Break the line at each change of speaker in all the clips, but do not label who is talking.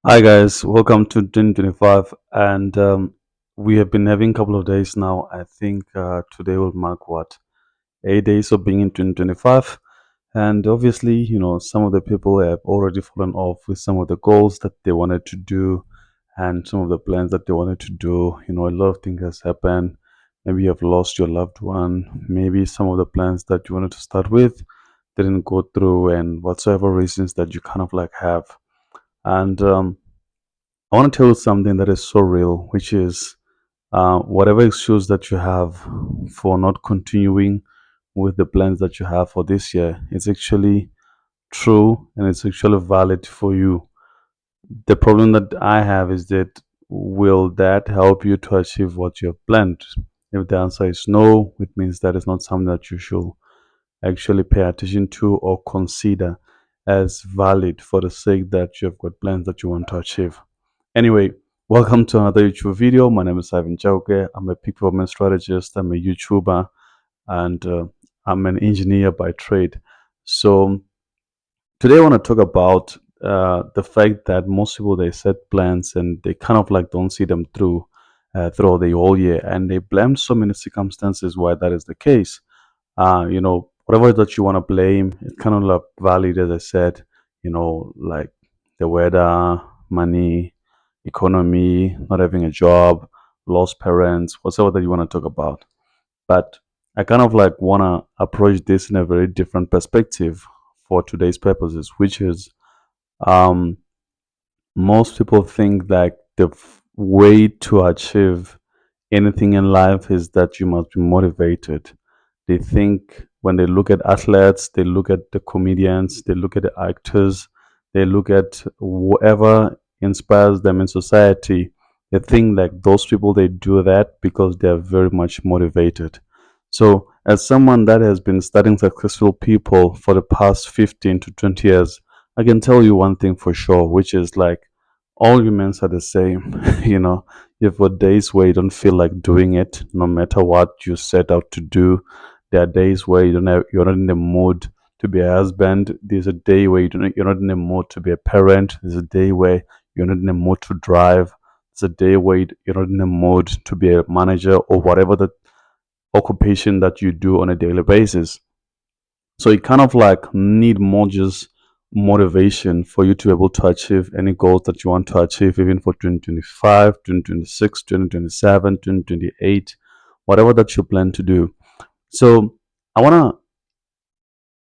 Hi guys, welcome to 2025, and we have been having a couple of days now. I think today will mark what 8 days of being in 2025, and obviously, some of the people have already fallen off with some of the goals that they wanted to do, and some of the plans that they wanted to do. A lot of things has happened. Maybe you have lost your loved one. Maybe some of the plans that you wanted to start with didn't go through, and whatsoever reasons that you kind of like have, and I want to tell you something that is so real, which is whatever excuse that you have for not continuing with the plans that you have for this year, it's actually true and it's actually valid for you. The problem that I have is that will that help you to achieve what you have planned? If the answer is no, it means that is not something that you should actually pay attention to or consider as valid for the sake that you have got plans that you want to achieve. Anyway, welcome to another YouTube video. My name is Ivan Jauke. I'm a peak performance strategist. I'm a YouTuber, and I'm an engineer by trade. So today I want to talk about the fact that most people they set plans and they kind of like don't see them through throughout the whole year, and they blame so many circumstances why that is the case. Whatever that you want to blame, it's kind of like valid, as I said. Like the weather, money, economy, not having a job, lost parents, whatever that you want to talk about. But I kind of like want to approach this in a very different perspective for today's purposes, which is um, most people think that the way to achieve anything in life is that you must be motivated. They think when they look at athletes, they look at the comedians, they look at the actors, they look at whoever inspires them in society. They think like those people they do that because they are very much motivated. So, as someone that has been studying successful people for the past 15 to 20 years, I can tell you one thing for sure, which is like all humans are the same. You've got days where you don't feel like doing it, no matter what you set out to do. There are days where you're not in the mood to be a husband. There's a day where you're not in the mood to be a parent. There's a day where you're not in the mood to drive. There's a day where you're not in the mood to be a manager or whatever the occupation that you do on a daily basis. So you kind of like need more just motivation for you to be able to achieve any goals that you want to achieve, even for 2025, 2026, 2027, 2028, whatever that you plan to do. So I want to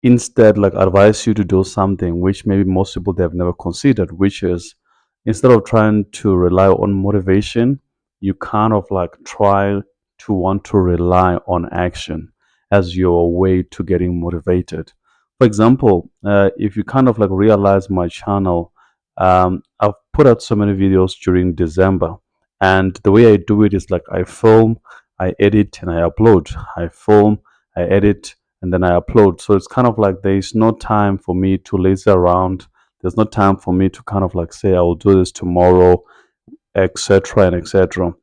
instead like advise you to do something which maybe most people they have never considered, which is instead of trying to rely on motivation, you kind of like try to want to rely on action as your way to getting motivated. For example, if you kind of like realize my channel, I've put out so many videos during December, and the way I do it is like I film, I edit, and I upload. I film, I edit, and then I upload. So it's kind of like there is no time for me to lazy around. There's no time for me to kind of like say I will do this tomorrow, etc. and etc.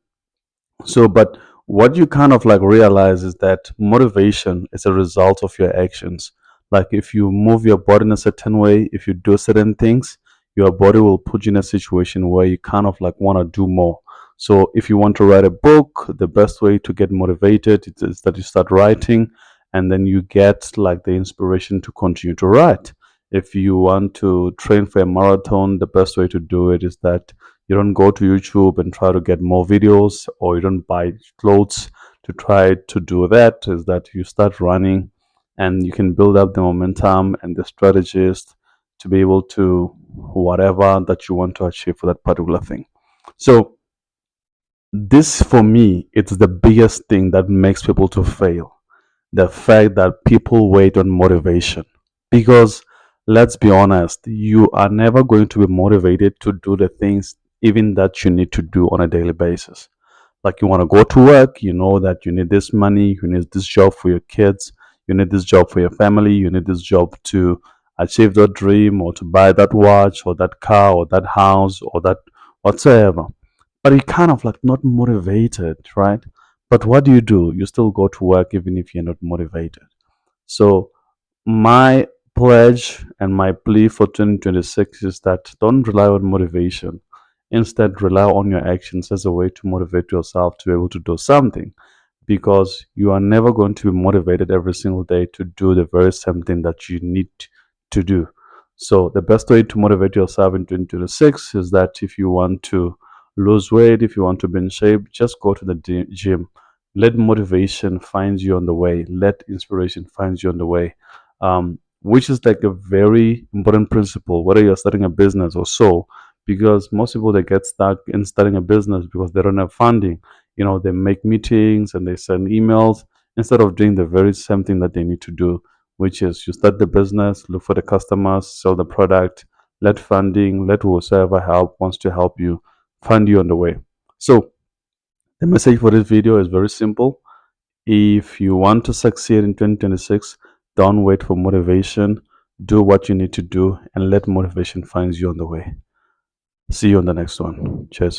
So, but what you kind of like realize is that motivation is a result of your actions. Like if you move your body in a certain way, if you do certain things, your body will put you in a situation where you kind of like want to do more. So if you want to write a book, the best way to get motivated is that you start writing and then you get like the inspiration to continue to write. If you want to train for a marathon, the best way to do it is that you don't go to YouTube and try to get more videos, or you don't buy clothes to try to do that. Is that you start running and you can build up the momentum and the strategies to be able to whatever that you want to achieve for that particular thing. So this for me, it's the biggest thing that makes people to fail. The fact that people wait on motivation. Because let's be honest, you are never going to be motivated to do the things even that you need to do on a daily basis. Like you want to go to work, you know that you need this money, you need this job for your kids, you need this job for your family, you need this job to achieve that dream or to buy that watch or that car or that house or that whatsoever. But you're kind of like not motivated, right? But what do? You still go to work even if you're not motivated. So my pledge and my plea for 2026 is that don't rely on motivation. Instead, rely on your actions as a way to motivate yourself to be able to do something, because you are never going to be motivated every single day to do the very same thing that you need to do. So, the best way to motivate yourself in 2026 is that if you want to lose weight, if you want to be in shape, just go to the gym. Let motivation find you on the way, let inspiration find you on the way. Which is like a very important principle, whether you're starting a business or so, because most people they get stuck in starting a business because they don't have funding. They make meetings and they send emails instead of doing the very same thing that they need to do, which is you start the business, look for the customers, sell the product, let funding, let whoever help wants to help you fund you on the way. So the message for this video is very simple. If you want to succeed in 2026, don't wait for motivation. Do what you need to do and let motivation find you on the way. See you on the next one. Cheers.